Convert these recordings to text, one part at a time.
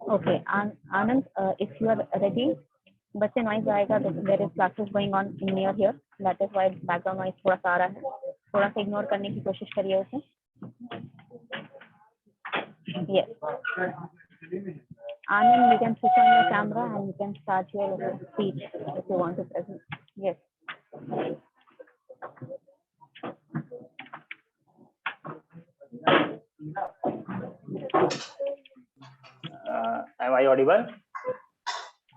Okay, Anand, if you are ready, बच्चे noise आएगा. There is classes going on in near here, that is why background noise थोड़ा सा आ रहा है. थोड़ा सा इग्नोर करने की कोशिश करिए उसे. Yes. Anand, you can switch on your camera and you can start your speech if you want to present. Yes. Am I audible?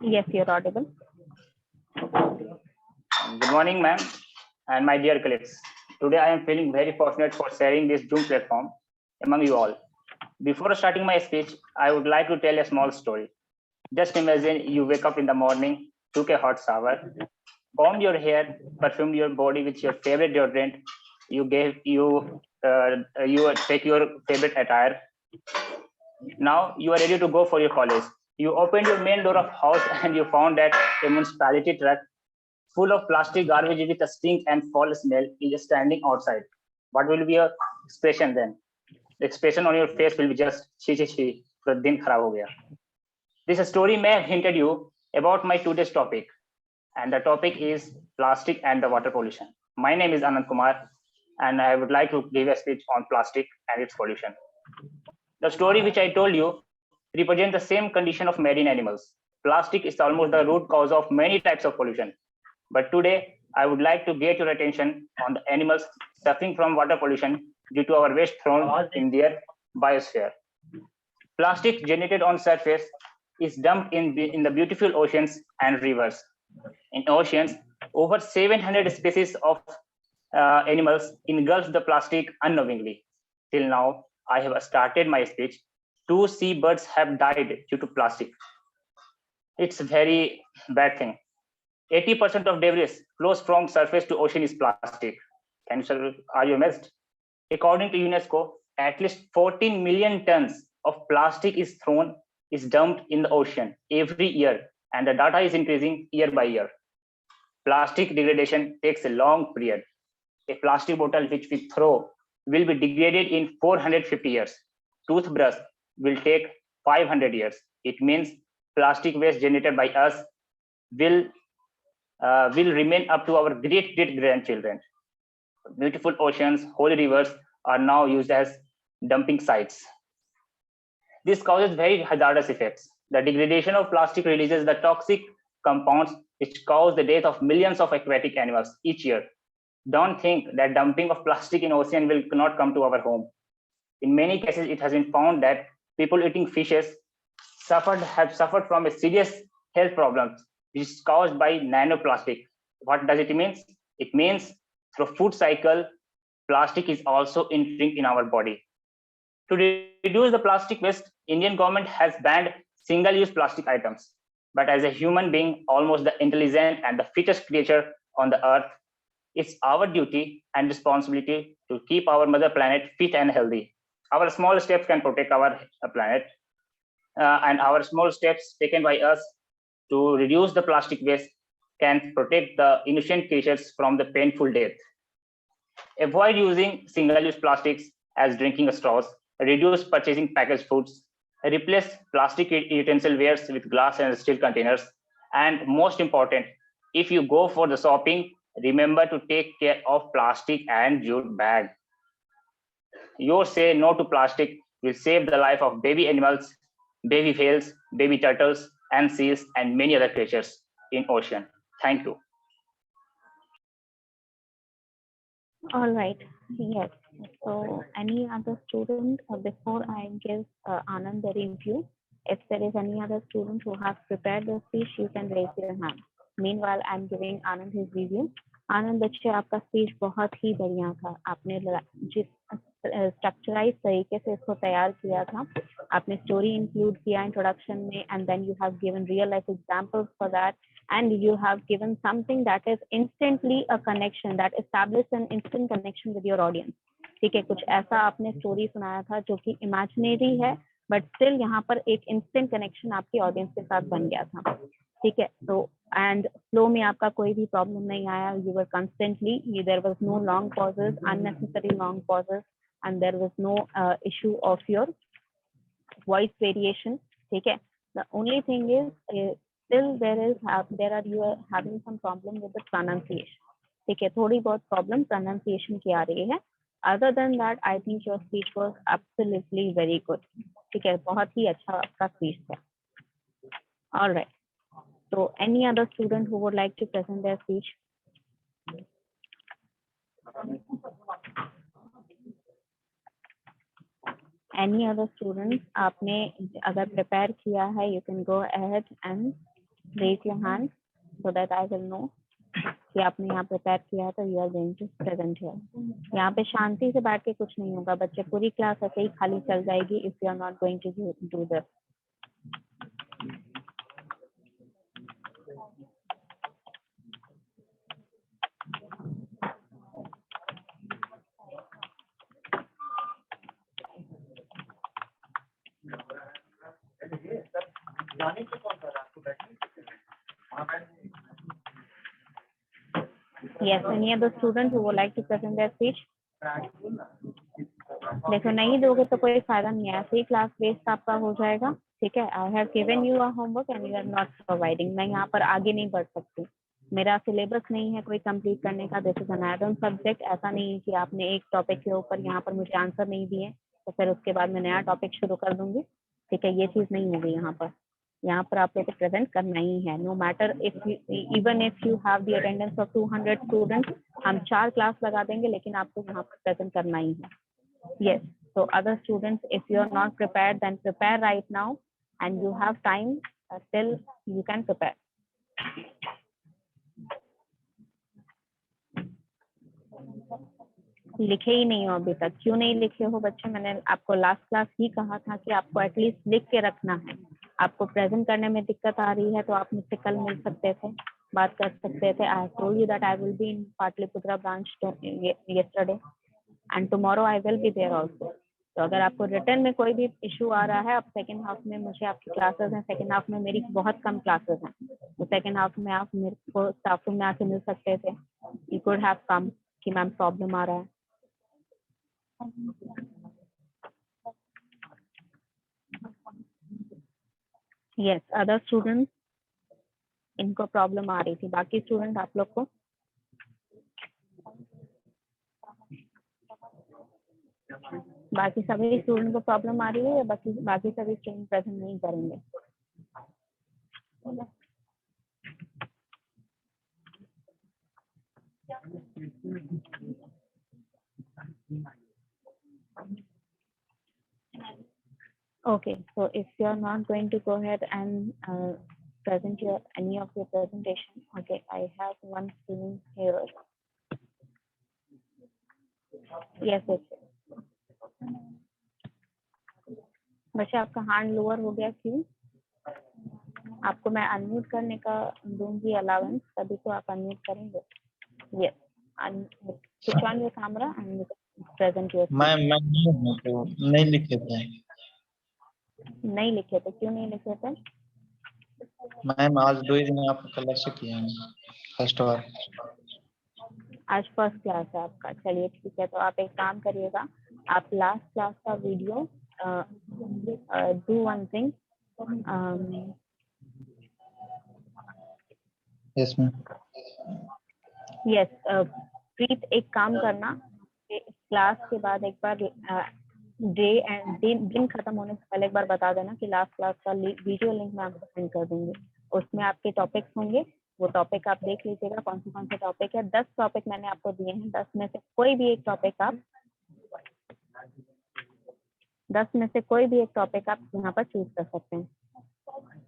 Yes, you're audible. Good morning, ma'am, and my dear colleagues. Today I am feeling very fortunate for sharing this Zoom platform among you all. Before starting my speech, I would like to tell a small story. Just imagine you wake up in the morning, took a hot shower, combed your hair, perfumed your body with your favorite deodorant. You take your favorite attire. Now you are ready to go for your college. You opened your main door of house and you found that a municipality truck full of plastic garbage with a stink and foul smell is standing outside. What will be your expression then? The expression on your face will be just chi chi chi. पूरा दिन खराब हो गया. This story may have hinted you about my today's topic, and the topic is plastic and the water pollution. My name is Anand Kumar, and I would like to give a speech on plastic and its pollution. The story which I told you represents the same condition of marine animals. Plastic is almost the root cause of many types of pollution. But today, I would like to get your attention on the animals suffering from water pollution due to our waste thrown in their biosphere. Plastic generated on surface is dumped in the beautiful oceans and rivers. In oceans, over 700 species of animals engulf the plastic unknowingly. Till now, I have started my speech. 2 seabirds have died due to plastic. It's a very bad thing. 80% of debris flows from surface to ocean is plastic. Are you amazed? According to UNESCO, at least 14 million tons of plastic is dumped in the ocean every year, and the data is increasing year by year. Plastic degradation takes a long period. A plastic bottle which we throw will be degraded in 450 years. Toothbrush will take 500 years. It means plastic waste generated by us will remain up to our great grandchildren. Beautiful oceans, holy rivers are now used as dumping sites. This causes very hazardous effects. The degradation of plastic releases the toxic compounds which cause the death of millions of aquatic animals each year. Don't think that dumping of plastic in ocean will not come to our home. In many cases, it has been found that people eating fishes have suffered from a serious health problems which is caused by nanoplastic. What does it mean? It means through food cycle, plastic is also entering in our body. To reduce the plastic waste, Indian government has banned single-use plastic items. But as a human being, almost the intelligent and the fittest creature on the earth, it's our duty and responsibility to keep our mother planet fit and healthy. Our small steps can protect our planet, and our small steps taken by us to reduce the plastic waste can protect the innocent creatures from the painful death. Avoid using single-use plastics as drinking straws, reduce purchasing packaged foods, replace plastic utensilwares with glass and steel containers, and most important, if you go for the shopping, remember to take care of plastic and jute bag. Your say no to plastic will save the life of baby animals, baby whales, baby turtles, and seals, and many other creatures in ocean. Thank you. All right. Yes. So, any other student before I give Anand the review? If there is any other student who has prepared the speech, you can raise your hand. Meanwhile, I'm giving Anand his review. आनंद बच्चे आपका speech बहुत ही बढ़िया था. आपने जिस structurize तरीके से इसको तैयार किया था, आपने स्टोरी इंक्लूड किया इंट्रोडक्शन में, and then you have given real life examples for that, and you have given something that is instantly a connection, that establishes an instant connection with your audience. ठीक है, कुछ ऐसा आपने story सुनाया था जो कि इमेजिनरी है, बट स्टिल यहाँ पर एक इंस्टेंट कनेक्शन आपकी ऑडियंस के साथ बन गया था. ठीक है, तो एंड फ्लो में आपका कोई भी प्रॉब्लम नहीं आया. You were constantly, there was no long pauses, unnecessary long pauses, and there was no issue of your voice variation. ठीक है, The only thing is still you are having some problem with the pronunciation. ठीक है, थोड़ी बहुत problem pronunciation की आ रही है. Other than that, I think your speech was absolutely very good. ठीक है, बहुत ही अच्छा आपका speech था. All right. So, any other student who would like to present their speech? Any other student? आपने अगर prepare किया है, you can go ahead and raise your hand so that I will know कि आपने यहाँ prepare किया है, तो you are going to present here. यहाँ पे शांति से बैठ के कुछ नहीं होगा, बच्चे पूरी क्लास ऐसे ही खाली चल जाएगी if you are not going to do this. Yes, any other student who would like to present their speech? देखो नहीं दोगे तो कोई फायदा नहीं है, ऐसे ही क्लास वेस्ट आपका हो जाएगा. ठीक है, I have given you a homework and you are not providing. मैं यहाँ पर आगे नहीं बढ़ सकती, मेरा सिलेबस नहीं है कोई कंप्लीट करने का. This is an add on subject. ऐसा नहीं है कि आपने एक टॉपिक के ऊपर यहाँ पर मुझे आंसर नहीं दिए तो फिर उसके बाद मैं नया टॉपिक शुरू कर दूंगी. ठीक है, ये चीज नहीं होगी यहाँ पर. यहाँ पर आप लोग को प्रेजेंट करना ही है, no matter even if you have the attendance of 200 students. हम 4 क्लास लगा देंगे लेकिन आपको यहाँ पर प्रेजेंट करना ही है. Yes, so other students, if you are not prepared, then prepare right now and you have time till you can prepare. लिखे ही नहीं हो अभी तक. क्यों नहीं लिखे हो बच्चे? मैंने आपको लास्ट क्लास ही कहा था कि आपको एटलीस्ट लिख के रखना है. आपको प्रेजेंट करने में दिक्कत आ रही है तो आप मुझसे कल मिल सकते थे, बात कर सकते थे. I told you that I will be in Pataliputra branch yesterday and tomorrow I will be there also. तो अगर आपको रिटर्न में कोई भी इशू आ रहा है, अब सेकेंड हाफ में मुझे आपकी क्लासेस हैं, सेकेंड हाफ में मेरी बहुत कम क्लासेस हैं, तो सेकेंड हाफ में आप मेरे को स्टाफ रूम में आके मिल सकते थे. यू कुड हैव कम कि मैम प्रॉब्लम आ रहा है. यस, अदर स्टूडेंट इनको प्रॉब्लम आ रही थी. बाकी स्टूडेंट आप लोग को बाकी सभी स्टूडेंट को प्रॉब्लम आ रही है या बाकी सभी स्टूडेंट प्रेजेंट नहीं करेंगे? Okay, so if you are not going to go ahead and present any of your presentation, okay, I have one student here. Yes, yes. बच्चे आपका हैंड लोअर हो गया, क्यों? आपको मैं अनम्यूट करने का दूंगी अलाउंस, तभी तो आप अनम्यूट करेंगे. Yes, switch on your camera and present your. मैं नहीं लिखे थे. नहीं लिखे थे? क्यों नहीं लिखे थे? मैम आज 2 दिन आपका क्लास किया है, फर्स्ट बार. आज फर्स्ट क्लास है आपका. चलिए ठीक है, तो आप एक काम करिएगा, आप लास्ट क्लास का video do one thing. Yes ma'am. Yes Preet, एक काम करना, क्लास के बाद एक बार दिन खत्म होने से पहले एक बार बता देना कि लास्ट क्लास का वीडियो लिंक मैं आपको सेंड कर दूंगी. उसमें आपके टॉपिक्स होंगे, वो टॉपिक आप देख लीजिएगा कौन से टॉपिक है. 10 टॉपिक मैंने आपको दिए हैं, 10 में से कोई भी एक टॉपिक आप यहाँ पर चूज कर सकते हैं.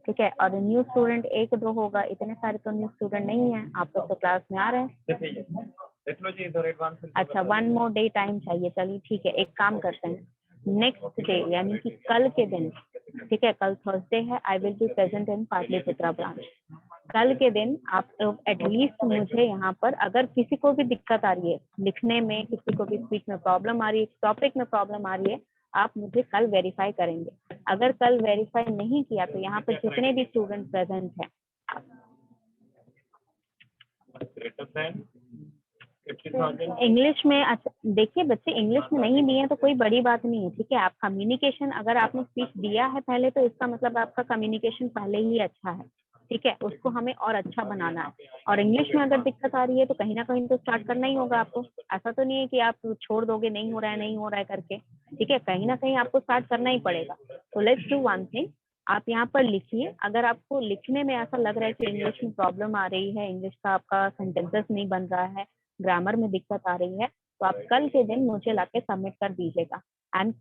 ठीक है, और न्यू स्टूडेंट 1-2 होगा, इतने सारे तो न्यू स्टूडेंट नहीं है. आप लोग तो क्लास में आ रहे हैं. अच्छा, 1 more day टाइम चाहिए. चलिए ठीक है, एक काम करते हैं, नेक्स्ट डे यानी कि कल के दिन, ठीक है, कल थर्सडे है, I will be present in Pataliputra branch. कल के दिन आप लोग एटलीस्ट मुझे यहाँ पर, अगर किसी को भी दिक्कत आ रही है लिखने में, किसी को भी स्पीच में प्रॉब्लम आ रही है, टॉपिक में प्रॉब्लम आ रही है, आप मुझे कल वेरीफाई करेंगे. अगर कल वेरीफाई नहीं किया तो यहाँ पर जितने भी स्टूडेंट प्रेजेंट हैं, इंग्लिश में अच्छा देखिए बच्चे, इंग्लिश में नहीं दिए तो कोई बड़ी बात नहीं है, ठीक है। आप कम्युनिकेशन, अगर आपने स्पीच दिया है पहले तो इसका मतलब आपका कम्युनिकेशन पहले ही अच्छा है, ठीक है। उसको हमें और अच्छा बनाना है। और इंग्लिश में अगर दिक्कत आ रही है तो कहीं ना कहीं तो स्टार्ट करना ही होगा आपको। ऐसा तो नहीं है कि आप छोड़ दोगे नहीं हो रहा है नहीं हो रहा है करके, ठीक है। कहीं ना कहीं आपको स्टार्ट करना ही पड़ेगा। तो लेट्स डू वन थिंग, आप यहाँ पर लिखिए। अगर आपको लिखने में ऐसा लग रहा है कि इंग्लिश में प्रॉब्लम आ रही है, इंग्लिश का आपका सेंटेंसेस नहीं बन रहा है, ग्रामर में दिक्कत आ रही है, तो आप कल के दिन मुझे लाके सबमिट कर दीजिएगा। एंड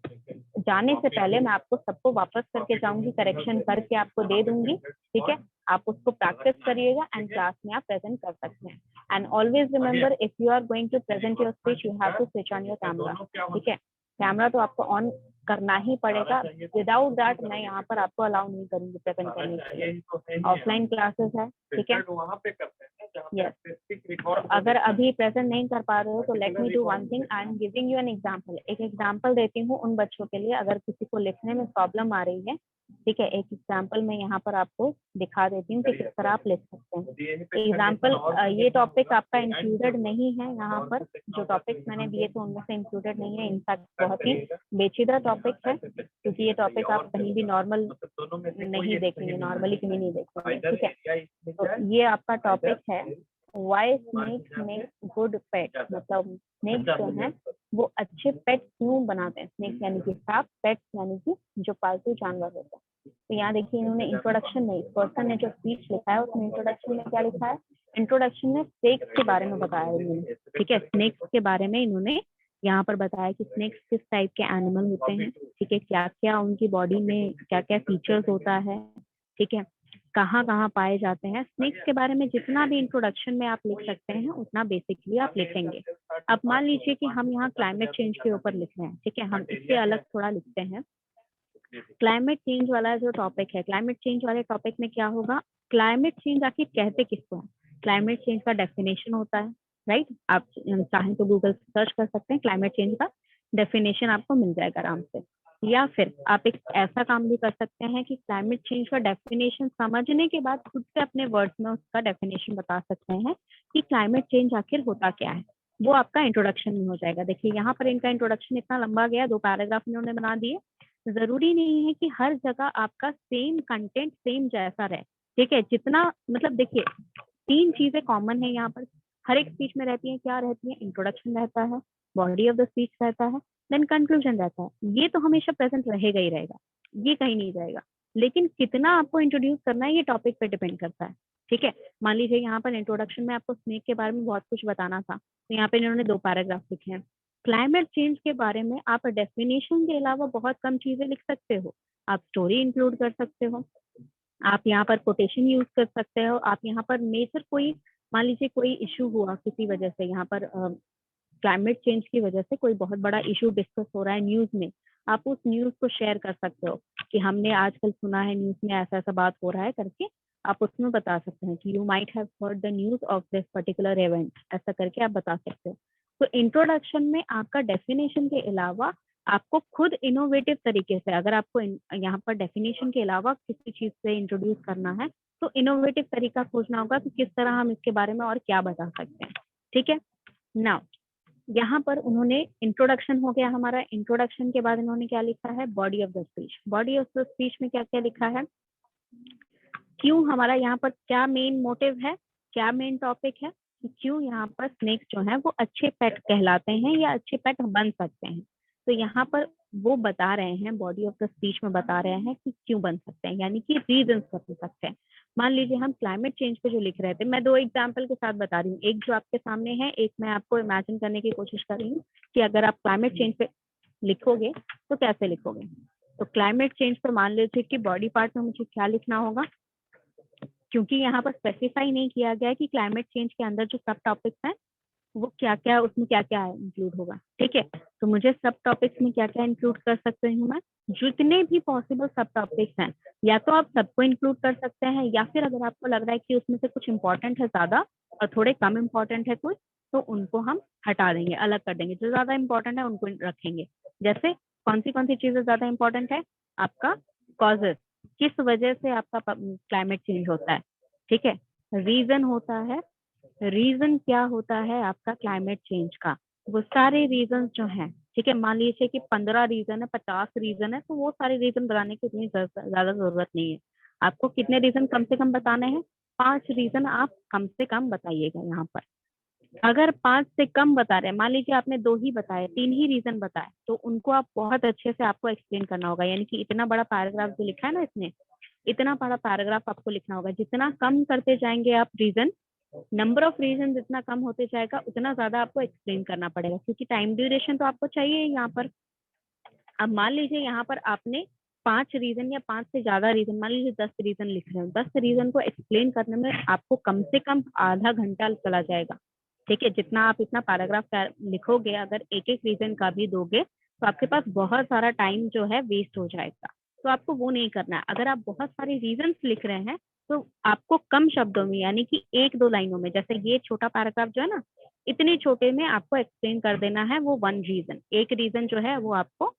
जाने से पहले मैं आपको सबको वापस करके जाऊंगी, करेक्शन करके आपको दे दूंगी, ठीक है। आप उसको प्रैक्टिस करिएगा एंड क्लास में आप प्रेजेंट कर सकते हैं। And always remember, if you are going to present your speech you have to switch on your camera, ठीक है। कैमरा तो आपको ऑन करना ही पड़ेगा, विदाउट दैट मैं यहाँ पर आपको अलाउ नहीं करूंगी प्रेजेंट करने के लिए। ऑफलाइन क्लासेस है, ठीक है। Yes. अगर अभी प्रेजेंट नहीं कर पा रहे हो तो let me do one thing, I am giving you an example. एक एग्जांपल देती हूँ उन बच्चों के लिए अगर किसी को लिखने में प्रॉब्लम आ रही है, ठीक है। एक एग्जांपल मैं यहाँ पर आपको दिखा देती हूँ कि किस तरह आप लिख सकते हैं। एग्जांपल, ये टॉपिक आपका इंक्लूडेड नहीं है यहाँ पर, जो टॉपिक्स मैंने दिए थे उनमें से इंक्लूडेड नहीं है। इनफैक्ट बहुत ही पेचीदा टॉपिक है, क्योंकि ये टॉपिक आप कहीं भी नॉर्मल नहीं देखेंगे, नॉर्मली कहीं नहीं देखेंगे, ठीक है। तो ये आपका टॉपिक है, वाई स्नेक्स मेक गुड पेट, मतलब स्नेक्स जो है वो अच्छे पेट क्यों बनाते हैं। स्नेक्स यानी कि सांप, पेट यानी कि जो पालतू जानवर होता है। तो यहाँ देखिए इन्होंने इंट्रोडक्शन में, इस पर्सन ने जो स्पीच लिखा है उसमें इंट्रोडक्शन में क्या लिखा है, इंट्रोडक्शन में स्नेक्स के बारे में बताया इन्होंने, ठीक है। स्नेक्स के बारे में इन्होंने यहाँ पर बताया कि स्नेक्स किस टाइप के एनिमल होते हैं, ठीक है, क्या क्या उनकी बॉडी में क्या क्या फीचर्स होता है, ठीक है, कहाँ कहाँ पाए जाते हैं। स्नेक्स के बारे में जितना भी इंट्रोडक्शन में आप लिख सकते हैं उतना बेसिकली आप लिखेंगे। अब मान लीजिए कि हम यहाँ क्लाइमेट चेंज के ऊपर लिख रहे हैं, ठीक है, हम इससे अलग थोड़ा लिखते हैं। क्लाइमेट चेंज वाला जो टॉपिक है, क्लाइमेट चेंज वाले टॉपिक में क्या होगा, क्लाइमेट चेंज आखिर कहते किसको है। क्लाइमेट चेंज का डेफिनेशन होता है, राइट। आप चाहें तो गूगल सर्च कर सकते हैं, क्लाइमेट चेंज का डेफिनेशन आपको मिल जाएगा आराम से। या फिर आप एक ऐसा काम भी कर सकते हैं कि क्लाइमेट चेंज का डेफिनेशन समझने के बाद खुद से अपने वर्ड्स में उसका डेफिनेशन बता सकते हैं कि क्लाइमेट चेंज आखिर होता क्या है। वो आपका इंट्रोडक्शन में हो जाएगा। देखिए यहाँ पर इनका इंट्रोडक्शन इतना लंबा गया, 2 पैराग्राफ इन्होंने बना दिए। जरूरी नहीं है कि हर जगह आपका सेम कंटेंट सेम जैसा रहे, ठीक है। जितना मतलब देखिए 3 चीजें कॉमन है यहाँ पर, हर एक स्पीच में रहती है। क्या रहती है, इंट्रोडक्शन रहता है, बॉडी ऑफ द स्पीच रहता है, देन कंक्लूजन रहता है। ये तो हमेशा प्रेजेंट रहेगा ही रहेगा, ये कहीं नहीं जाएगा। लेकिन कितना आपको इंट्रोड्यूस करना है ये टॉपिक पे डिपेंड करता है, ठीक है। मान लीजिए यहाँ पर इंट्रोडक्शन में आपको स्नेक के बारे में बहुत कुछ बताना था, तो यहाँ पे इन्होंने 2 पैराग्राफ लिखे हैं। क्लाइमेट चेंज के बारे में आप डेफिनेशन के अलावा बहुत कम चीजें लिख सकते हो। आप स्टोरी इंक्लूड कर सकते हो, आप यहाँ पर कोटेशन यूज कर सकते हो, आप यहाँ पर मेजर कोई, मान लीजिए कोई इशू हुआ किसी वजह से, यहाँ पर क्लाइमेट चेंज की वजह से कोई बहुत बड़ा इशू डिस्कस हो रहा है न्यूज में, आप उस न्यूज को शेयर कर सकते हो कि हमने आजकल सुना है न्यूज में ऐसा ऐसा बात हो रहा है करके। आप उसमें बता सकते हैं कि you might have heard the news of this particular event, ऐसा करके आप बता सकते हो। तो इंट्रोडक्शन में आपका डेफिनेशन के अलावा आपको खुद इनोवेटिव तरीके से, अगर आपको यहाँ पर डेफिनेशन के अलावा किसी चीज से इंट्रोड्यूस करना है तो इनोवेटिव तरीका खोजना होगा कि किस तरह हम इसके बारे में और क्या बता सकते हैं, ठीक है। नाउ यहाँ पर उन्होंने इंट्रोडक्शन हो गया हमारा, इंट्रोडक्शन के बाद इन्होंने क्या लिखा है, body of the speech. Body of the speech में क्या क्या लिखा है, क्यों हमारा यहाँ पर क्या मेन मोटिव है, क्या मेन टॉपिक है कि क्यों यहाँ पर स्नेक्स जो है वो अच्छे पेट कहलाते हैं या अच्छे पेट बन सकते हैं। तो यहाँ पर वो बता रहे हैं, बॉडी ऑफ द स्पीच में बता रहे हैं कि क्यों बन सकते हैं, यानी कि रीजंस बता सकते हैं। मान लीजिए हम क्लाइमेट चेंज पे जो लिख रहे थे, मैं 2 एग्जाम्पल के साथ बता रही हूँ, एक जो आपके सामने है, एक मैं आपको इमेजिन करने की कोशिश कर रही हूँ कि अगर आप क्लाइमेट चेंज पे लिखोगे तो कैसे लिखोगे। तो क्लाइमेट चेंज पे मान लीजिए कि बॉडी पार्ट में मुझे क्या लिखना होगा, क्योंकि यहाँ पर स्पेसिफाई नहीं किया गया है कि क्लाइमेट चेंज के अंदर जो सब टॉपिक्स हैं वो क्या क्या, उसमें क्या क्या इंक्लूड होगा, ठीक है। तो मुझे सब टॉपिक्स में क्या क्या इंक्लूड कर सकते हूँ मैं, जितने भी पॉसिबल सब टॉपिक्स हैं, या तो आप सबको इंक्लूड कर सकते हैं, या फिर अगर आपको लग रहा है कि उसमें से कुछ इंपॉर्टेंट है ज्यादा और थोड़े कम इंपॉर्टेंट है कुछ, तो उनको हम हटा देंगे, अलग कर देंगे। जो ज्यादा इंपॉर्टेंट है उनको रखेंगे। जैसे कौन सी चीजें ज्यादा इंपॉर्टेंट है, आपका कॉजेस, किस वजह से आपका क्लाइमेट चेंज होता है, ठीक है। रीजन होता है रीजन क्या होता है आपका क्लाइमेट चेंज का, वो सारे रीजन जो हैं, ठीक है, मान लीजिए कि 15 रीजन है, 50 रीजन है, तो वो सारे रीजन बताने की इतनी ज्यादा जरूरत नहीं है। आपको कितने रीजन कम से कम बताने हैं? 5 रीजन आप कम से कम बताइएगा यहाँ पर। अगर 5 से कम बता रहे हैं, मान लीजिए आपने 2 ही बताए, 3 ही रीजन बताए, तो उनको आप बहुत अच्छे से आपको एक्सप्लेन करना होगा। यानी कि इतना बड़ा पैराग्राफ जो लिखा है ना इसमें, इतना बड़ा पैराग्राफ आपको लिखना होगा। जितना कम करते जाएंगे आप रीजन, नंबर ऑफ रीजन जितना कम होते जाएगा, उतना ज्यादा आपको एक्सप्लेन करना पड़ेगा, क्योंकि टाइम ड्यूरेशन तो आपको चाहिए यहाँ पर। अब मान लीजिए यहाँ पर आपने 5 रीजन या 5 से ज्यादा रीजन, मान लीजिए 10 रीजन लिख रहे हैं, 10 रीजन को एक्सप्लेन करने में आपको कम से कम आधा घंटा चला जाएगा। ठीक है, जितना आप इतना पैराग्राफ लिखोगे, अगर एक एक रीजन का भी दोगे तो आपके पास बहुत सारा टाइम जो है वेस्ट हो जाएगा। तो आपको वो नहीं करना है। अगर आप बहुत सारे रीजन लिख रहे हैं तो आपको कम शब्दों में, यानी कि 1-2 लाइनों में, जैसे ये छोटा पैराग्राफ जो है ना, इतने छोटे में आपको एक्सप्लेन कर देना है वो 1 रीजन। एक रीजन जो है वो आपको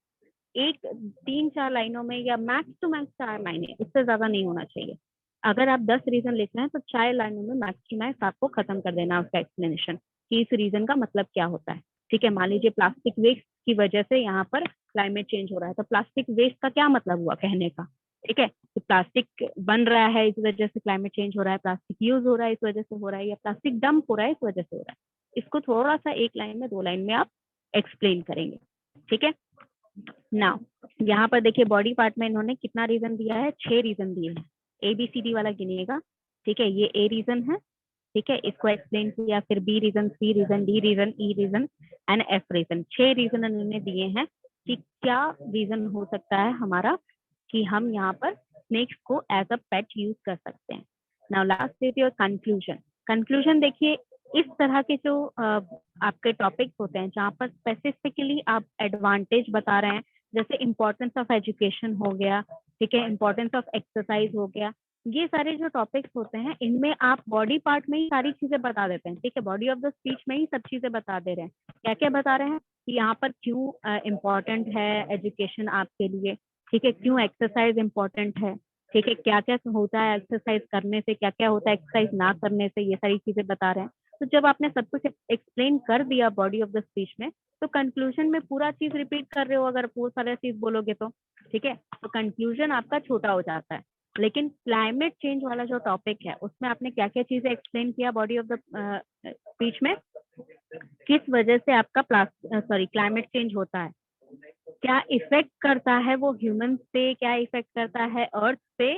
एक 3-4 लाइनों में, या मैक्स टू मैक्स 4 लाइनें, इससे ज्यादा नहीं होना चाहिए। अगर आप 10 रीजन लिख रहे हैं तो 4 लाइनों में मैक्स टू मैक्स आपको खत्म कर देना उसका एक्सप्लेनेशन, कि इस रीजन का मतलब क्या होता है। ठीक है, मान लीजिए प्लास्टिक वेस्ट की वजह से यहाँ पर क्लाइमेट चेंज हो रहा है, तो प्लास्टिक वेस्ट का क्या मतलब हुआ कहने का। ठीक है, तो प्लास्टिक बन रहा है इस वजह से क्लाइमेट चेंज हो रहा है, प्लास्टिक यूज हो रहा है इस वजह से हो रहा है, या प्लास्टिक डंप हो रहा है इस वजह से हो रहा है। इसको थोड़ा सा 1 लाइन में 2 लाइन में आप एक्सप्लेन करेंगे। ठीक है ना, यहाँ पर देखिए बॉडी पार्ट में इन्होंने कितना रीजन दिया है, 6 रीजन दिए हैं। ABCD वाला गिनिएगा। ठीक है, ये A रीजन है, ठीक है, इसको एक्सप्लेन किया, फिर B region, C region, D region, E region and F region. 6 region इन्होंने दिए हैं कि क्या रीजन हो सकता है हमारा कि हम यहाँ पर स्नेक्स को एज अ पेट यूज कर सकते हैं। Now last is your conclusion. Conclusion देखिए, इस तरह के जो आपके टॉपिक्स होते हैं जहाँ पर स्पेसिफिकली आप एडवांटेज बता रहे हैं, जैसे इंपॉर्टेंस ऑफ एजुकेशन हो गया, ठीक है, इंपॉर्टेंस ऑफ एक्सरसाइज हो गया, ये सारे जो टॉपिक्स होते हैं इनमें आप बॉडी पार्ट में ही सारी चीजें बता देते हैं। ठीक है, बॉडी ऑफ द स्पीच में ही सब चीजें बता दे रहे हैं। क्या क्या बता रहे हैं कि यहाँ पर क्यों इम्पोर्टेंट है एजुकेशन आपके लिए, ठीक है, क्यों एक्सरसाइज इम्पोर्टेंट है, ठीक है, क्या क्या होता है एक्सरसाइज करने से, क्या क्या होता है एक्सरसाइज ना करने से, ये सारी चीजें बता रहे हैं। तो जब आपने सब कुछ एक्सप्लेन कर दिया बॉडी ऑफ द स्पीच में, तो कंक्लूजन में पूरा चीज रिपीट कर रहे हो अगर पूरा सारा चीज बोलोगे तो, ठीक है, तो कंक्लूजन आपका छोटा हो जाता है। लेकिन क्लाइमेट चेंज वाला जो टॉपिक है उसमें आपने क्या क्या चीजें एक्सप्लेन किया बॉडी ऑफ द स्पीच में, किस वजह से आपका क्लाइमेट चेंज होता है, क्या इफेक्ट करता है वो ह्यूमन पे, क्या इफेक्ट करता है अर्थ पे,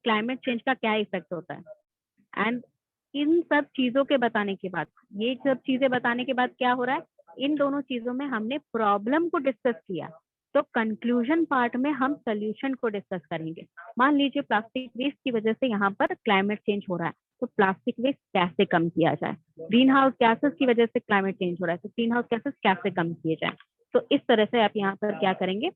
क्लाइमेट चेंज का क्या इफेक्ट होता है। एंड इन सब चीजों के बताने के बाद, ये सब चीजें बताने के बाद क्या हो रहा है, इन दोनों चीजों में हमने प्रॉब्लम को डिस्कस किया, तो कंक्लूजन पार्ट में हम सोल्यूशन को डिस्कस करेंगे। मान लीजिए प्लास्टिक वेस्ट की वजह से यहाँ पर क्लाइमेट चेंज हो रहा है, तो प्लास्टिक वेस्ट कैसे कम किया जाए, ग्रीन हाउस गैसेस की वजह से क्लाइमेट चेंज हो रहा है, तो ग्रीन हाउस गैसेस कैसे कम किए जाए। तो इस तरह से आप यहाँ पर क्या करेंगे,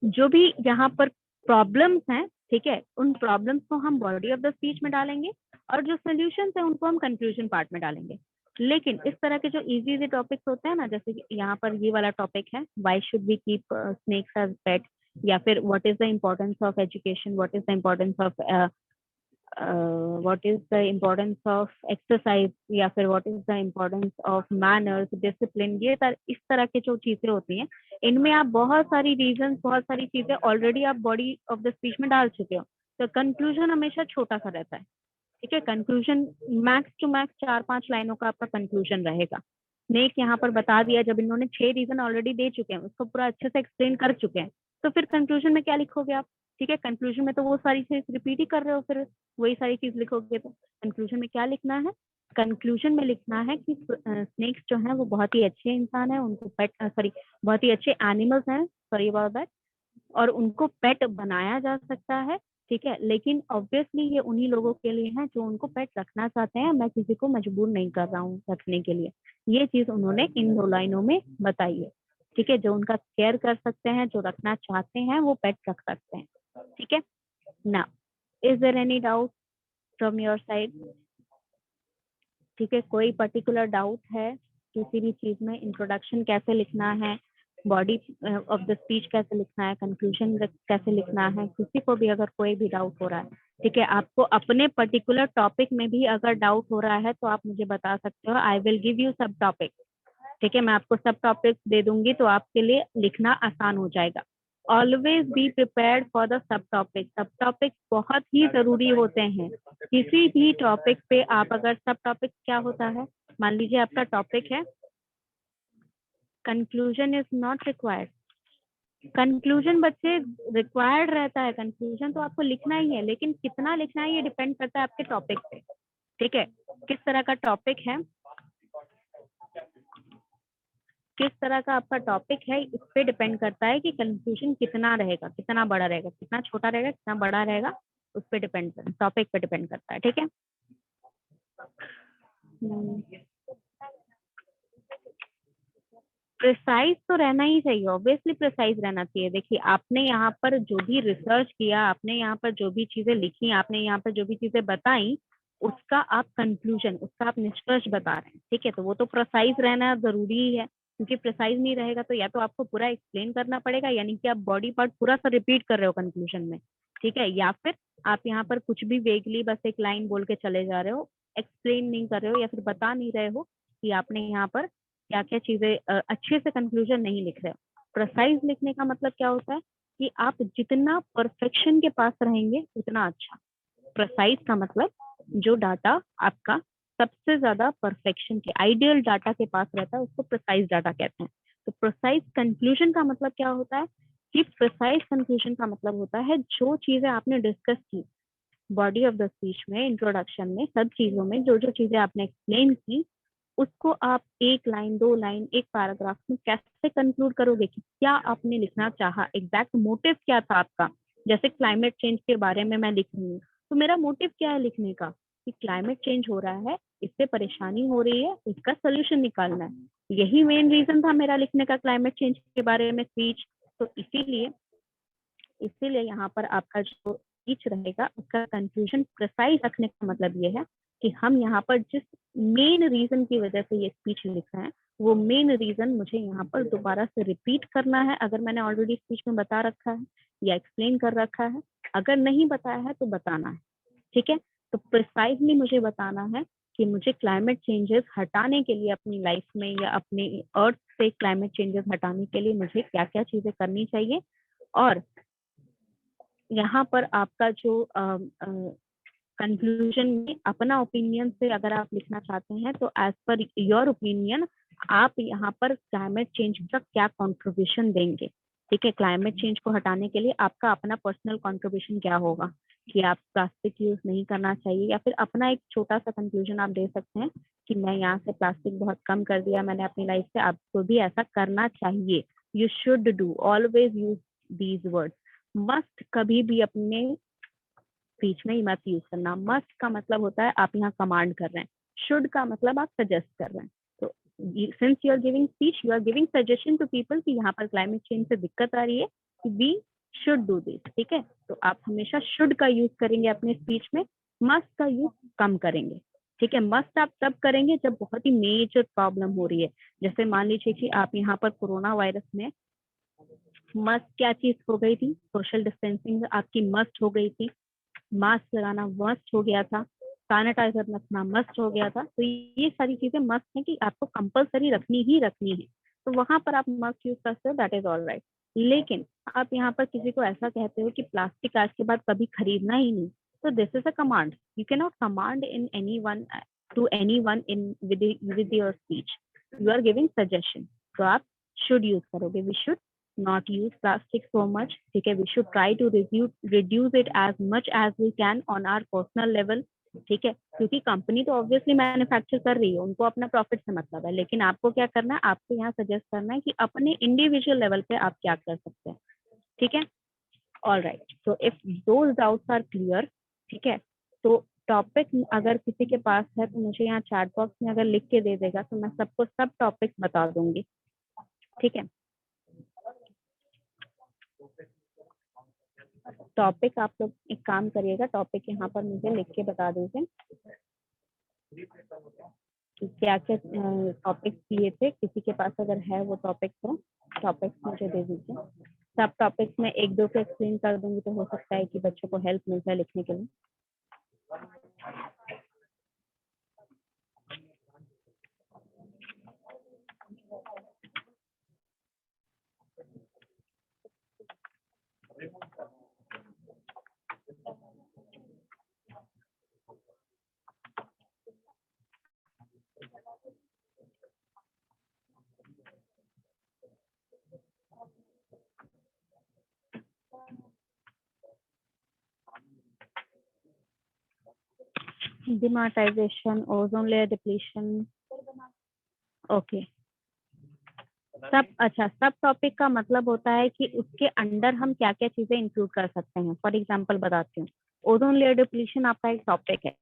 जो भी यहाँ पर प्रॉब्लम्स हैं, ठीक है, उन प्रॉब्लम्स को हम बॉडी ऑफ द स्पीच में डालेंगे, और जो सोल्यूशन है उनको हम कंक्लूजन पार्ट में डालेंगे। लेकिन इस तरह के जो इजी इजी टॉपिक्स होते हैं ना, जैसे कि यहाँ पर ये वाला टॉपिक है, why should we keep snakes as pet, या फिर what is the importance of education, what is the importance of what is the importance of exercise, या फिर what is the importance of manners, discipline, ये इस तरह के जो चीजें होती हैं, इनमें आप बहुत सारी रीजंस, बहुत सारी चीजें ऑलरेडी आप बॉडी ऑफ द स्पीच में डाल चुके हो, तो कंक्लूजन हमेशा छोटा सा रहता है। ठीक है, कंक्लूजन मैक्स टू मैक्स 4-5 लाइनों का आपका कंक्लूजन रहेगा। स्नेक यहाँ पर बता दिया, जब इन्होंने 6 रीजन ऑलरेडी दे चुके हैं, उसको पूरा अच्छे से एक्सप्लेन कर चुके हैं, तो फिर कंक्लूजन में क्या लिखोगे आप। ठीक है, कंक्लूजन में तो वो सारी चीज रिपीट ही कर रहे हो, फिर वही सारी चीज लिखोगे, तो कंक्लूजन में क्या लिखना है, कंक्लूजन में लिखना है कि स्नेक्स जो है वो बहुत ही अच्छे इंसान है, उनको पेट बहुत ही अच्छे एनिमल्स हैं, सॉरी अबाउट दैट, और उनको पेट बनाया जा सकता है। ठीक है, लेकिन ऑब्वियसली ये उन्हीं लोगों के लिए है जो उनको पेट रखना चाहते हैं, मैं किसी को मजबूर नहीं कर रहा हूँ रखने के लिए। ये चीज उन्होंने इन 2 लाइनों में बताई है। ठीक है, जो उनका केयर कर सकते हैं, जो रखना चाहते हैं, वो पेट रख सकते हैं। ठीक है ना, is there any doubt from your side. ठीक है, कोई पर्टिकुलर डाउट है किसी भी चीज में, इंट्रोडक्शन कैसे लिखना है, बॉडी ऑफ द स्पीच कैसे लिखना है, कंक्लूजन कैसे लिखना है, किसी को भी अगर कोई भी डाउट हो रहा है ठीक है, आपको अपने पर्टिकुलर टॉपिक में भी अगर डाउट हो रहा है तो आप मुझे बता सकते हो, आई विल गिव यू सब टॉपिक। ठीक है, मैं आपको सब टॉपिक दे दूंगी तो आपके लिए लिखना आसान हो जाएगा। Always be prepared for the sub topic. सब टॉपिक बहुत ही जरूरी होते हैं किसी भी टॉपिक पे। आप अगर सब टॉपिक क्या होता है, मान लीजिए आपका टॉपिक है conclusion is not required. Conclusion बच्चे रिक्वायर्ड रहता है, कंक्लूजन तो आपको लिखना ही है, लेकिन कितना लिखना है ये डिपेंड करता है आपके टॉपिक पे। ठीक है, किस तरह का टॉपिक है, किस तरह का आपका टॉपिक है, इस पे डिपेंड करता है कि कंक्लूजन कितना रहेगा, कितना बड़ा रहेगा, कितना छोटा रहेगा, कितना बड़ा रहेगा, उस पे डिपेंड करता है, टॉपिक पे डिपेंड करता है। ठीक है, प्रिसाइज तो रहना ही चाहिए, ऑब्वियसली प्रिसाइज रहना चाहिए। देखिए, आपने यहाँ पर जो भी रिसर्च किया, आपने यहाँ पर जो भी चीजें लिखी, आपने यहाँ पर जो भी चीजें बताई, उसका आप कंक्लूजन, उसका आप निष्कर्ष बता रहे हैं। ठीक है, तो वो तो प्रिसाइज रहना जरूरी ही है, क्योंकि प्रिसाइज नहीं रहेगा तो या तो आपको पूरा एक्सप्लेन करना पड़ेगा, यानी कि आप बॉडी पार्ट पूरा सा रिपीट कर रहे हो कंक्लूजन में। ठीक है, या फिर आप यहाँ पर कुछ भी वेगली बस एक लाइन बोल के चले जा रहे हो, एक्सप्लेन नहीं कर रहे हो या फिर बता नहीं रहे हो कि आपने यहाँ पर क्या क्या चीजें, अच्छे से कंक्लूजन नहीं लिख रहे हो। प्रिसाइज लिखने का मतलब क्या होता है कि आप जितना परफेक्शन के पास रहेंगे उतना अच्छा। प्रिसाइज का मतलब जो डाटा आपका सबसे ज्यादा परफेक्शन के आइडियल डाटा के पास रहता है उसको प्रिसाइज डाटा कहते हैं। तो प्रिसाइज कंक्लूजन का मतलब क्या होता है कि प्रिसाइज कंक्लूजन का मतलब होता है जो चीजें आपने डिस्कस की बॉडी ऑफ द स्पीच में, इंट्रोडक्शन में, सब चीजों में जो जो चीजें आपने एक्सप्लेन की, उसको आप एक लाइन, दो लाइन, एक पैराग्राफ में कैसे कंक्लूड करोगे कि क्या आपने लिखना चाहा, एग्जैक्ट मोटिव क्या था आपका। जैसे क्लाइमेट चेंज के बारे में मैं लिख रही हूँ, तो मेरा मोटिव क्या है लिखने का कि क्लाइमेट चेंज हो रहा है, इससे परेशानी हो रही है, इसका सोल्यूशन निकालना है। यही मेन रीजन था मेरा लिखने का क्लाइमेट चेंज के बारे में स्पीच। तो इसीलिए यहाँ पर आपका जो स्पीच रहेगा उसका कंक्लूजन प्रिसाइज रखने का मतलब ये है कि हम यहाँ पर जिस मेन रीजन की वजह से ये स्पीच लिख रहे हैं, वो मेन रीजन मुझे यहाँ पर दोबारा से रिपीट करना है, अगर मैंने ऑलरेडी स्पीच में बता रखा है या एक्सप्लेन कर रखा है। अगर नहीं बताया है तो बताना है। ठीक है, तो प्रिसाइजली मुझे बताना है कि मुझे क्लाइमेट चेंजेस हटाने के लिए अपनी लाइफ में या अपने अर्थ से क्लाइमेट चेंजेस हटाने के लिए मुझे क्या क्या चीजें करनी चाहिए। और यहाँ पर आपका जो कंक्लूजन में अपना ओपिनियन से अगर आप लिखना चाहते हैं तो एज पर योर ओपिनियन आप यहाँ पर क्लाइमेट चेंज का क्या कंट्रीब्यूशन देंगे। ठीक है, क्लाइमेट चेंज को हटाने के लिए आपका अपना पर्सनल कंट्रीब्यूशन क्या होगा कि आप प्लास्टिक यूज नहीं करना चाहिए, या फिर अपना एक छोटा सा कंक्लूजन आप दे सकते हैं कि मैं यहाँ से प्लास्टिक बहुत कम कर दिया मैंने अपनी लाइफ से, आपको भी ऐसा करना चाहिए। You should do, always use these words. Must कभी भी अपने स्पीच में ही मत यूज करना। मस्ट का मतलब होता है आप यहाँ कमांड कर रहे हैं, शुड का मतलब आप सजेस्ट कर रहे हैं। तो since you are giving speech, you are giving suggestion to people कि यहाँ पर क्लाइमेट चेंज से दिक्कत आ रही है, कि वी शुड डू दिस। ठीक है, तो आप हमेशा शुड का यूज करेंगे अपने स्पीच में, मस्ट का यूज कम करेंगे। ठीक है, मस्ट आप तब करेंगे जब बहुत ही मेजर प्रॉब्लम हो रही है। जैसे मान लीजिए कि आप यहाँ पर कोरोना वायरस में मस्ट क्या चीज हो गई थी, सोशल डिस्टेंसिंग आपकी मस्ट हो गई थी, मास्क लगाना मस्ट हो गया था, सैनिटाइजर रखना मस्ट हो गया था। तो ये सारी चीजें मस्ट है कि आपको कंपलसरी रखनी ही रखनी है, तो वहां पर आप मस्ट यूज करते हो, दैट इज ऑल राइट। लेकिन आप यहाँ पर किसी को ऐसा कहते हो कि प्लास्टिक आज के बाद कभी खरीदना ही नहीं, तो this is a command. You can not command in any one to any one in with your speech, you are giving suggestion. तो आप शुड यूज करोगे, we should not use plastic so much. ठीक है, we should try to reduce it as much as we can on our personal level. ठीक है, क्योंकि company तो obviously manufacture कर रही है, उनको अपना प्रॉफिट से मतलब है, लेकिन आपको क्या करना है, आपको यहाँ सजेस्ट करना है कि अपने इंडिविजुअल लेवल पे आप क्या कर सकते हैं। ठीक है, all right. So if those doubts are clear, ठीक है, तो टॉपिक अगर किसी के पास है तो मुझे यहाँ चैट बॉक्स में अगर लिख के दे देगा तो मैं सबको सब टॉपिक्स बता दूंगी। ठीक है, टॉपिक आप लोग एक काम करिएगा, टॉपिक यहाँ पर मुझे लिख के बता दीजिए कि क्या क्या टॉपिक दिए थे, किसी के पास अगर है वो टॉपिक तो टॉपिक मुझे दे दीजिए। सब टॉपिक्स में एक दो से एक्सप्लेन कर दूंगी तो हो सकता है कि बच्चों को हेल्प मिल जाए लिखने के लिए। डिमार्टाइजेशन, ओजोन लेयर डिप्लीशन, ओके। सब टॉपिक का मतलब होता है कि उसके अंडर हम क्या क्या चीजें इंक्लूड कर सकते हैं। फॉर एग्जांपल बताती हूँ, ओजोन लेयर डिप्लीशन आपका एक टॉपिक है।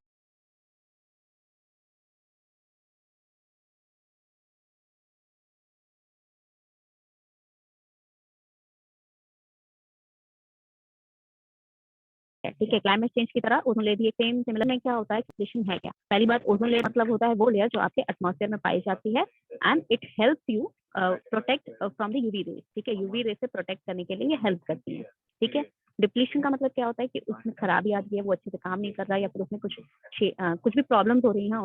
ठीक है, क्लाइमेट चेंज की तरह ओजोन लेयर भी सेम सिमिलर में क्या होता है, डिप्लीशन है क्या। पहली बात, ओजोन लेयर मतलब होता है वो लेयर जो आपके एटमॉस्फेयर में पाई जाती है and it helps you protect from the UV rays. ठीक है, यूवी रेज से प्रोटेक्ट करने के लिए ये हेल्प करती है। ठीक है, डिप्लीशन का मतलब क्या होता है कि उसमें खराबी आ गई है, वो अच्छे से काम नहीं कर रहा है, या फिर उसमें कुछ भी प्रॉब्लम्स हो रही हैं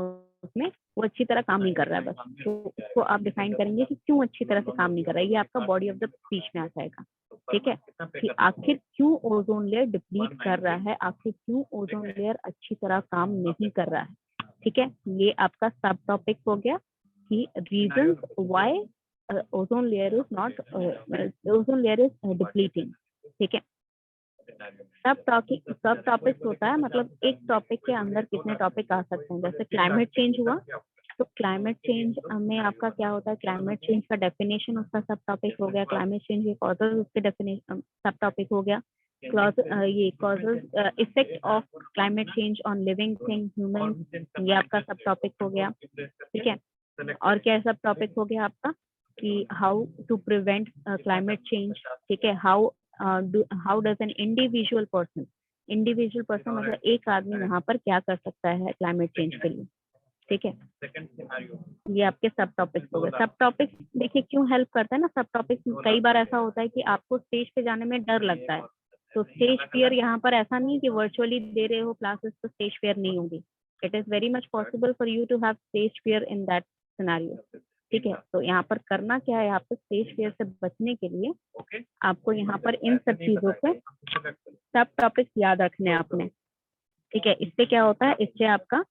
उसमें, वो अच्छी तरह काम नहीं कर रहा है बस। तो उसको आप डिफाइन करेंगे कि क्यों अच्छी तरह से काम नहीं कर रहा है, ये आपका बॉडी ऑफ द स्पीच में आ जाएगा। ठीक है, कि आखिर क्यों ओजोन लेयर डिप्लीट कर रहा है, आखिर क्यों ओजोन लेयर अच्छी तरह काम नहीं कर रहा है। ठीक है, ये आपका सब टॉपिक हो गया कि reason why ozone layer is depleting. ठीक है, सब टॉपिक्स होता है, मतलब एक टॉपिक के अंदर कितने टॉपिक आ सकते हैं। जैसे क्लाइमेट चेंज हुआ, तो क्लाइमेट चेंज में आपका क्या होता है, क्लाइमेट चेंज का डेफिनेशन उसका सब टॉपिक हो गया, क्लाइमेट चेंज के कॉजेज उसके डेफिनेशन सब टॉपिक हो गया, ये causes effect of climate change on living thing human, ये आपका सब टॉपिक हो गया। ठीक है, और क्या सब टॉपिक हो गया आपका कि how to prevent climate change. ठीक है, how does an individual person मतलब एक आदमी वहां पर क्या कर सकता है क्लाइमेट चेंज के लिए। ठीक है, ये आपके सब टॉपिक्स हो गए। सब टॉपिक्स देखिए क्यों हेल्प करता है ना, सब टॉपिक्स कई बार ऐसा होता है कि आपको स्टेज पे जाने में डर लगता है, तो स्टेज फियर यहाँ पर ऐसा नहीं कि वर्चुअली दे रहे हो क्लासेस तो स्टेज फियर नहीं होगी। It is very much possible for you to have stage fear in that scenario. ठीक है, तो यहाँ पर करना क्या है, आपको स्टेज फियर से बचने के लिए आपको यहाँ पर इन सब चीजों पे सब टॉपिक्स याद रखने हैं आपने। ठीक है, इससे क्या होता है, इससे आपका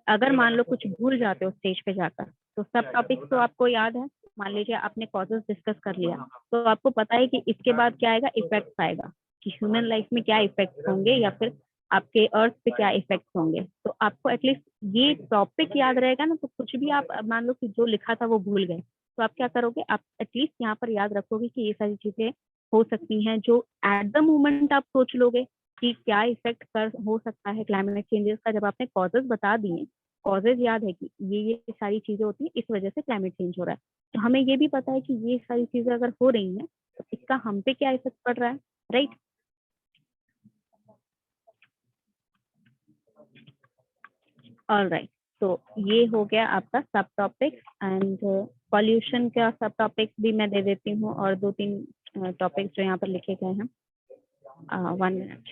अगर मान लो कुछ भूल जाते हो स्टेज पे जाकर, तो सब टॉपिक्स तो आपको याद है। मान लीजिए आपने कॉजेस डिस्कस कर लिया, तो आपको पता है कि इसके बाद क्या आएगा, इफेक्ट्स आएगा कि ह्यूमन लाइफ में क्या इफेक्ट्स होंगे या फिर आपके अर्थ पे क्या इफेक्ट्स होंगे। तो आपको एटलीस्ट ये टॉपिक याद रहेगा ना, तो कुछ भी आप मान लो कि जो लिखा था वो भूल गए, तो आप क्या करोगे, आप एटलीस्ट यहाँ पर याद रखोगे कि ये सारी चीजें हो सकती हैं जो एट द मोमेंट आप सोच लोगे कि क्या इफेक्ट कर हो सकता है क्लाइमेट चेंजेस का। जब आपने कॉजेज बता दिए, कॉजेज याद है कि ये सारी चीजें होती हैं, इस वजह से क्लाइमेट चेंज हो रहा है, तो हमें ये भी पता है कि ये सारी चीजें अगर हो रही हैं तो इसका हम पे क्या इफेक्ट पड़ रहा है, राइट। ऑलराइट, तो ये हो गया आपका सब टॉपिक। एंड पॉल्यूशन का सब टॉपिक भी मैं दे देती हूँ, और दो तीन टॉपिक्स जो यहाँ पर लिखे गए हैं। 1 मिनट,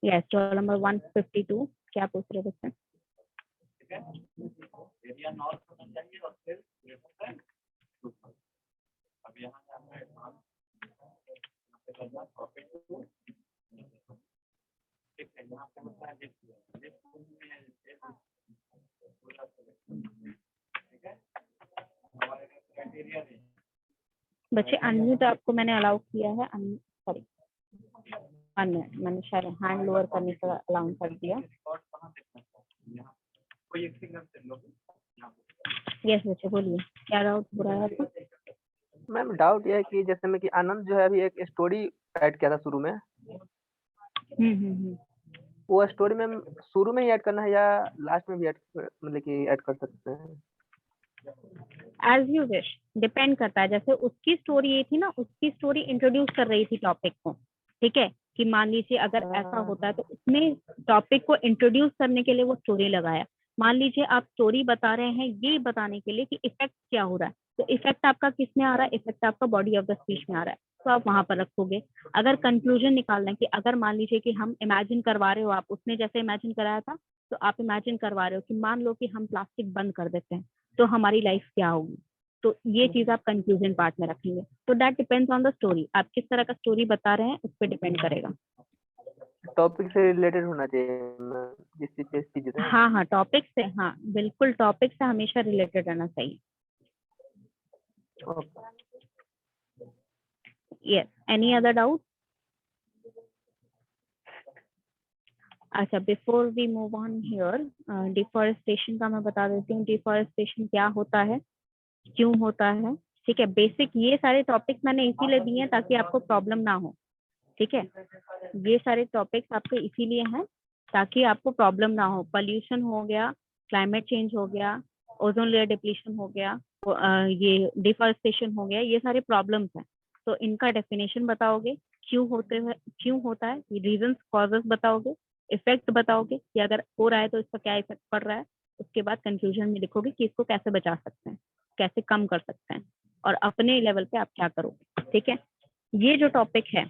यस, रोल नंबर 152, क्या पूछ रहे बच्चे। बच्चे अनम्यूट आपको मैंने अलाउ किया है, सॉरी 1 मिनट, मैंने शायद हैंड लोअर करने का अलाउ कर दिया। यस बच्चे बोलिए, क्या डाउट हो रहा है आपको। मैम डाउट ये है कि जैसे में कि आनंद जो है अभी एक स्टोरी ऐड किया था शुरू में, वो स्टोरी में शुरू में ही ऐड करना है या लास्ट में भी ऐड मतलब कि ऐड कर सकते हैं। एज यू विश, डिपेंड करता है। जैसे उसकी स्टोरी ये थी ना, उसकी स्टोरी इंट्रोड्यूस कर रही थी टॉपिक को। ठीक है, कि मान लीजिए अगर ऐसा होता है तो उसमें टॉपिक को इंट्रोड्यूस करने के लिए वो स्टोरी लगाया। मान लीजिए आप स्टोरी बता रहे हैं ये बताने के लिए कि इफेक्ट क्या हो रहा है, तो इफेक्ट आपका किस में आ रहा है, इफेक्ट आपका बॉडी ऑफ द स्पीच में आ रहा है, तो आप वहां पर रखोगे। अगर कंक्लूजन निकालना है कि अगर मान लीजिए कि हम इमेजिन करवा रहे हो, आप उसने जैसे इमेजिन कराया था, तो आप इमेजिन करवा रहे हो कि मान लो कि हम प्लास्टिक बंद कर देते हैं तो हमारी लाइफ क्या होगी, तो ये चीज आप कंक्लूजन पार्ट में रखेंगे। तो that depends on the story, आप किस तरह का स्टोरी बता रहे हैं उस पर डिपेंड करेगा। टॉपिक से रिलेटेड होना चाहिए मैम, जिस चीज पे स्पीच दें। हाँ हाँ, टॉपिक से, हाँ बिल्कुल, टॉपिक से हमेशा रिलेटेड रहना चाहिए। Okay. Yes, any other doubt? अच्छा, before we move on here, deforestation का मैं बता देती हूँ। डिफॉरेस्टेशन क्या होता है, क्यों होता है, ठीक है। बेसिक ये सारे टॉपिक्स मैंने इसीलिए दिए हैं ताकि आपको प्रॉब्लम ना हो, ठीक है। ये सारे टॉपिक्स आपके इसीलिए हैं ताकि आपको प्रॉब्लम ना हो। पॉल्यूशन हो गया, क्लाइमेट चेंज हो गया, ओजोन लेयर डिप्लीशन हो गया, ये डिफॉरेस्टेशन हो गया, ये सारे प्रॉब्लम्स हैं। तो इनका डेफिनेशन बताओगे, क्यों होता है, रीजंस कॉजेस बताओगे, इफेक्ट बताओगे कि अगर हो रहा है तो इसका क्या इफेक्ट पड़ रहा है। उसके बाद कंक्लूजन में लिखोगे कि इसको कैसे बचा सकते हैं, कैसे कम कर सकते हैं, और अपने लेवल पे आप क्या करोगे, ठीक है। ये जो टॉपिक है,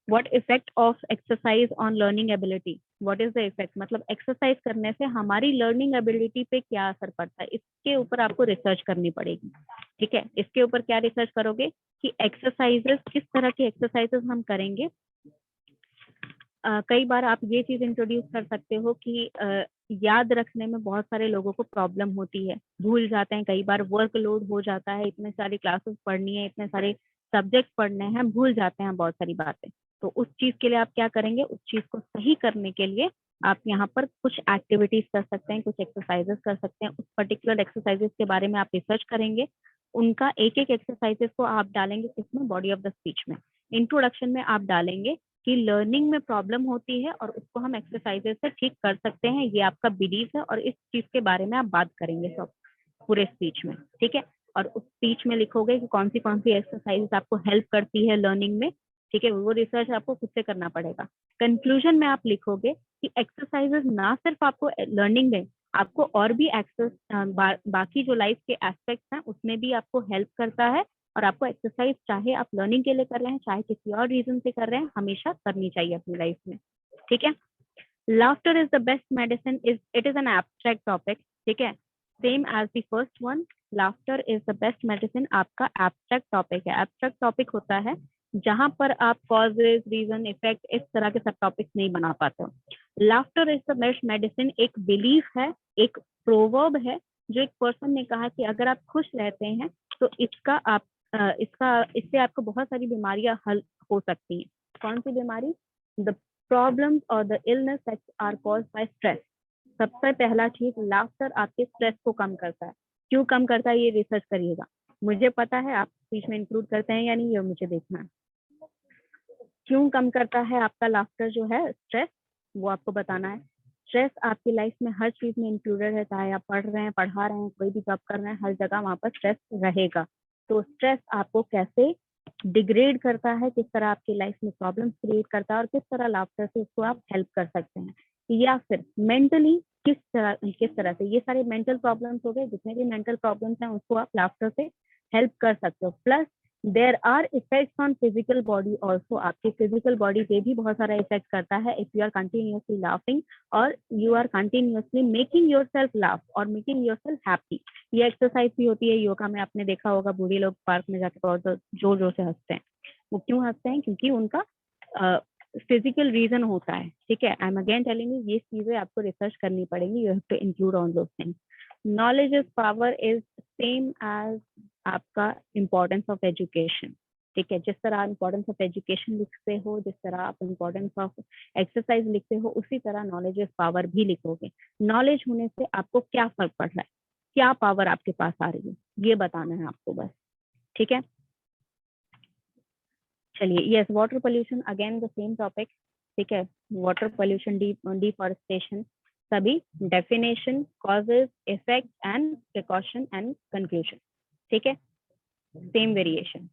what effect of exercise on learning ability, what is the effect, मतलब एक्सरसाइज करने से हमारी लर्निंग एबिलिटी पे क्या असर पड़ता है, इसके ऊपर आपको रिसर्च करनी पड़ेगी, ठीक है। इसके ऊपर क्या रिसर्च करोगे कि एक्सरसाइजेस, किस तरह के एक्सरसाइजेस हम करेंगे। कई बार आप ये चीज इंट्रोड्यूस कर सकते हो कि याद रखने में बहुत सारे लोगों को प्रॉब्लम होती है, भूल जाते हैं, कई बार वर्कलोड हो जाता है, इतने सारी क्लासेस पढ़नी है, इतने सारे सब्जेक्ट पढ़ने हैं, भूल जाते हैं बहुत सारी बातें। तो उस चीज के लिए आप क्या करेंगे, उस चीज को सही करने के लिए आप यहाँ पर कुछ एक्टिविटीज कर सकते हैं, कुछ एक्सरसाइजेस कर सकते हैं। उस पर्टिकुलर एक्सरसाइजेस के बारे में आप रिसर्च करेंगे, उनका एक एक एक्सरसाइजेस को आप डालेंगे किसमें, बॉडी ऑफ द स्पीच में। इंट्रोडक्शन में आप डालेंगे कि लर्निंग में प्रॉब्लम होती है और उसको हम एक्सरसाइजेस से ठीक कर सकते हैं, ये आपका बिलीफ है, और इस चीज के बारे में आप बात करेंगे सब पूरे स्पीच में, ठीक है। और उस स्पीच में लिखोगे कि कौन सी एक्सरसाइज आपको हेल्प करती है लर्निंग में, ठीक है। वो रिसर्च आपको खुद से करना पड़ेगा। कंक्लूजन में आप लिखोगे कि एक्सरसाइजेस ना सिर्फ आपको लर्निंग में, आपको और भी एक्सेस बाकी जो लाइफ के एस्पेक्ट्स हैं उसमें भी आपको हेल्प करता है। और आपको एक्सरसाइज चाहे आप लर्निंग के लिए कर रहे हैं, चाहे किसी और रीजन से कर रहे हैं, हमेशा करनी चाहिए अपनी लाइफ में, ठीक है। Laughter is the best medicine, it is an abstract topic, ठीक है। Same as the first one, laughter is the best medicine आपका एब्स्ट्रैक्ट टॉपिक है। एब्स्ट्रैक्ट टॉपिक होता है जहां पर आप कॉजेज, रीजन, इफेक्ट, इस तरह के सब टॉपिक्स नहीं बना पाते हो। Laughter is the best medicine एक बिलीफ है, एक प्रोवर्ब है, जो एक पर्सन ने कहा कि अगर आप खुश रहते हैं तो इससे आपको बहुत सारी बीमारियां हल हो सकती हैं। कौन सी बीमारी, द प्रॉब्लम्स और the illness that are caused by stress. सबसे पहला चीज, लाफ्टर आपके स्ट्रेस को कम करता है। क्यों कम करता है ये रिसर्च करिएगा, मुझे पता है, आप स्पीच में इंक्लूड करते हैं या नहीं ये मुझे देखना है। क्यों कम करता है आपका लाफ्टर जो है स्ट्रेस, वो आपको बताना है। स्ट्रेस आपकी लाइफ में हर चीज में इंक्लूडेड है, चाहे आप पढ़ रहे हैं, पढ़ा रहे हैं, कोई भी जॉब कर रहे हैं, हर जगह वहां पर स्ट्रेस रहेगा। तो स्ट्रेस आपको कैसे डिग्रेड करता है, किस तरह आपकी लाइफ में प्रॉब्लम्स क्रिएट करता है, और किस तरह लाफ्टर से उसको आप हेल्प कर सकते हैं। या फिर मेंटली किस तरह से, ये सारे मेंटल प्रॉब्लम्स हो गए, जितने भी मेंटल प्रॉब्लम्स हैं उसको आप लाफ्टर से हेल्प कर सकते हो। Plus there are effects on physical body also, आपकी फिजिकल बॉडी पे भी बहुत सारा इफेक्ट करता है if you are continuously laughing और you are continuously making yourself laugh और मेकिंग योर सेल्फ हैप्पी। ये एक्सरसाइज भी होती है योगा में, आपने देखा होगा बूढ़े लोग पार्क में जाके बहुत जोर जोर से हंसते हैं। वो क्यों हंसते हैं, क्योंकि उनका फिजिकल रीजन होता है, ठीक है। I am again telling you, ये चीजें आपको रिसर्च करनी पड़ेगी, you have to include on those things. Knowledge is power is same as आपका इम्पोर्टेंस ऑफ एजुकेशन, ठीक है। जिस तरह इम्पोर्टेंस ऑफ एजुकेशन लिखते हो, जिस तरह आप इम्पोर्टेंस ऑफ एक्सरसाइज लिखते हो, उसी तरह नॉलेज इज पावर भी लिखोगे। नॉलेज होने से आपको क्या फर्क पड़ रहा है, क्या पावर आपके पास आ रही है, ये बताना है आपको बस, ठीक है। चलिए, yes, water pollution again the same topic, ठीक है। वाटर पोल्यूशन, डिफॉरेस्टेशन, सभी definition, causes, effect and precaution and conclusion, ठीक है। Same variation.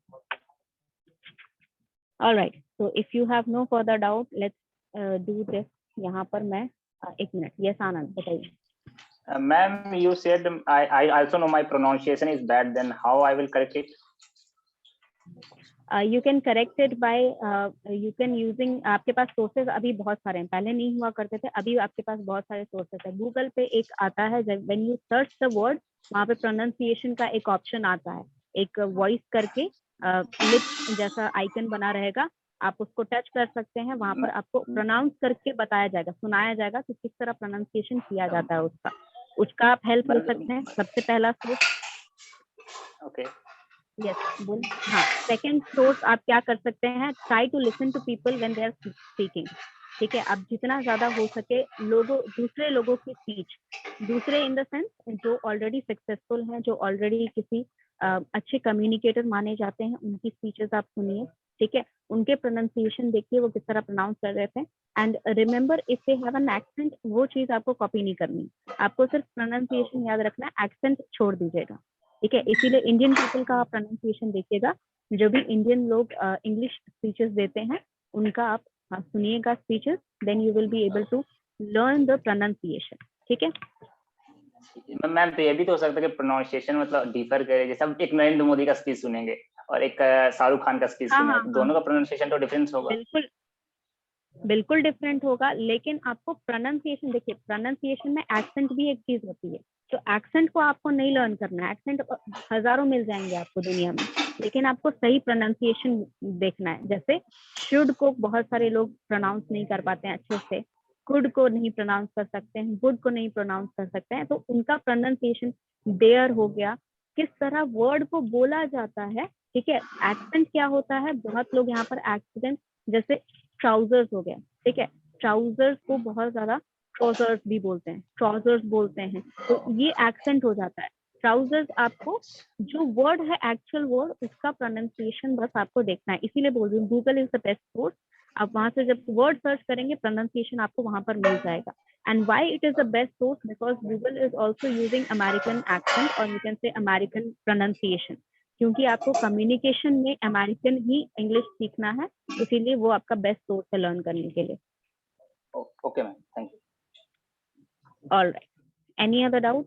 All right, so if you have no further doubt, let's do this. यहाँ पर मैं एक मिनट, यस आनंद बताइए। Ma'am, you said I also know my pronunciation is bad. Then how I will correct it? You can correct it by you can using आपके पास sources अभी बहुत सारे हैं, पहले नहीं हुआ करते थे, अभी आपके पास बहुत सारे सोर्सेज है। गूगल पे एक आता है, जब when you search the word, वहाँ पे प्रोनाउंसिएशन का एक ऑप्शन आता है, एक वॉइस करके लिप जैसा आइकन बना रहेगा, आप उसको टच कर सकते हैं, वहाँ पर आपको प्रोनाउंस करके बताया जाएगा, सुनाया जाएगा कि किस तरह प्रोनाउंसिएशन किया जाता है उसका आप हेल्प ले सकते हैं। सबसे पहला सोर्स Okay. यस बोल हाँ। सेकंड सोर्स आप क्या कर सकते हैं, try to listen to people when they are speaking. ठीक है, आप जितना ज्यादा हो सके दूसरे लोगों की स्पीच, दूसरे इन द सेंस जो ऑलरेडी सक्सेसफुल हैं, जो ऑलरेडी किसी अच्छे कम्युनिकेटर माने जाते हैं, उनकी स्पीचेस आप सुनिए। ठीक है, उनके प्रोनाउंसिएशन देखिए वो किस तरह प्रोनाउंस कर रहे थे, and remember if they have an accent, वो चीज आपको कॉपी नहीं करनी, आपको सिर्फ प्रोनाउंसिएशन याद रखना है, एक्सेंट छोड़ दीजिएगा। ठीक है, इसीलिए इंडियन पीपल का आप प्रोनाउंसिएशन देखिएगा, जो भी इंडियन लोग इंग्लिश स्पीचेस देते हैं उनका आप सुनिएगा speeches, then you will be able to learn the pronunciation. ठीक है मैम, तो ये भी तो हो सकता है कि प्रोनाउंसिएशन मतलब डिफर करे, जैसे हम एक नरेंद्र मोदी का स्पीच सुनेंगे और एक शाहरुख खान का स्पीच हाँ, सुनेंगे, हाँ, दोनों का प्रोनाउंसिएशन तो डिफरेंस होगा। बिल्कुल बिल्कुल डिफरेंट होगा, लेकिन आपको प्रोनाउंसिएशन देखिए, प्रोनाउंसिएशन में एक्सेंट भी एक चीज होती है, तो एक्सेंट को आपको नहीं लर्न करना है, एक्सेंट हजारों मिल जाएंगे आपको दुनिया में, लेकिन आपको सही प्रोनाउंसिएशन देखना है। जैसे शुड को बहुत सारे लोग प्रोनाउंस नहीं कर पाते हैं अच्छे से, कुड को नहीं प्रोनाउंस कर सकते हैं, वुड को नहीं प्रोनाउंस कर सकते हैं, तो उनका प्रोनाउंसिएशन देयर हो गया, किस तरह वर्ड को बोला जाता है। ठीक है, एक्सेंट क्या होता है, बहुत लोग यहाँ पर एक्सीडेंट, जैसे ट्राउजर्स हो गया, ठीक है, ट्राउजर्स को बहुत ज्यादा ट्राउजर्स भी बोलते हैं, ट्राउजर्स बोलते हैं, तो ये एक्सेंट हो जाता है। ट्राउजर्स आपको जो वर्ड है एक्चुअल वर्ड, उसका प्रोनाउंसिएशन बस आपको देखना है, इसीलिए बोल रही हूँ Google is the best source. आप वहां से जब वर्ड सर्च करेंगे प्रोनाउंसिएशन आपको वहां पर मिल जाएगा। And why it is the best source, because Google is also using American accent और you can say American pronunciation, क्योंकि आपको कम्युनिकेशन में अमेरिकन ही इंग्लिश सीखना है, इसीलिए वो आपका बेस्ट सोर्स है लर्न करने के लिए। Okay ma'am, thank you. Alright, any other doubt?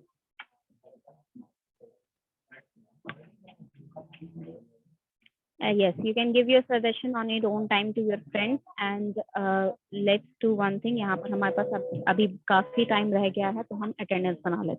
Yes, you can give your suggestion on your own time to your friends, and let's do one thing. यहाँ पर हमारे पास अभी काफी टाइम रह गया है, तो हम अटेंडेंस बना लेते हैं।